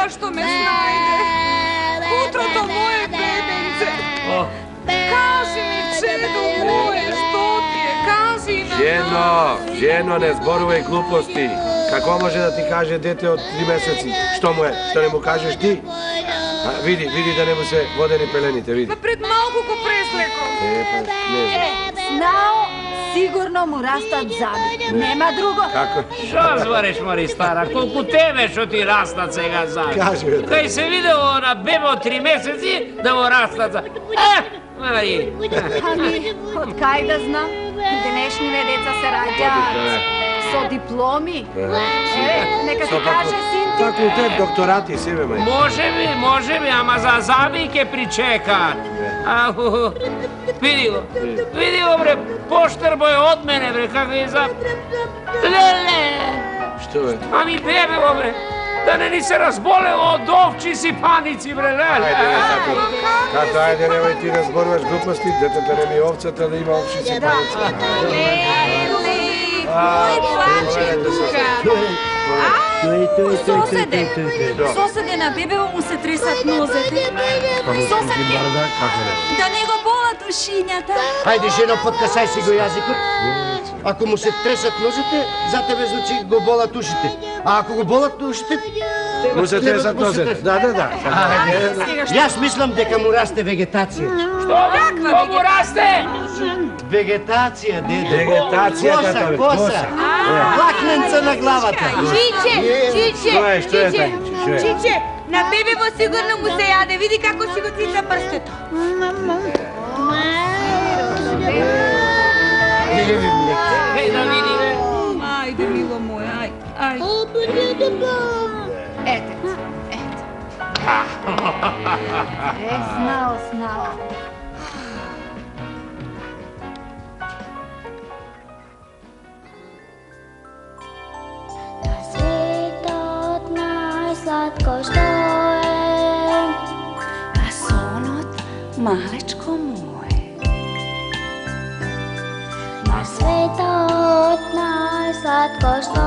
zašto me snajde. Utro to moje bebence. Kaži mi, čedo moje, što ti je, kaži nam. Ženo, ne zboruj gluposti. Kako može da ti kaže dete od 3 meseci? Što mu je? Što ne mu kažeš ti? Vidi da ne mu se vode ni pelenite, vidi. Pa pred malko ko preslekom. Znao, sigurno mu rastat zabi. Nema drugo. Kako? Što zvoriš, mori stara? Koliko tebe što ti rastat sega zabi? Kaži mi. Kaj se video na bebo 3 meseci da mu rastat zabi? Mari. Pa mi, od kaj da znam? Dnešnjive deca se rađa so diplomi. Neka ti kaže sin ti. Fakultet, doktorati, sve maj. Može mi, ama za zabijke pričekat. Vidi go bre, poštar boje od mene bre, kako je za... Lele! Što je? A mi bebemo bre, da ne ni se razbolelo od ovčisi panici bre, lele! Tato, ajde, nemoj ti razboruvaš gluposti, deteta ne mi ovcata da ima ovčici panici. Moj plače tuga. Sosede na bebeva mu se tresat nozete. Sosede, da ne го болат ушињата. Хајде, жено, подкасај си го јазикот. Ако му се тресат нозете, за тебе значи го болат ушите. А ако го болат ушите... Му се тресат нозете. Да. Јас мислам дека му расте вегетација. Што му расте? Вегетација, деде. Вегетација, татове, коса. Лакненца на главата. Чиче, на бебево сигурно му се јаде. Види како си го цица прстето. Хеј да види, бе. Ајде, мило моје, ајде. Ете. Знao. Svijet najslatko što je, a sonot malečko moje. Na svijet najslatko što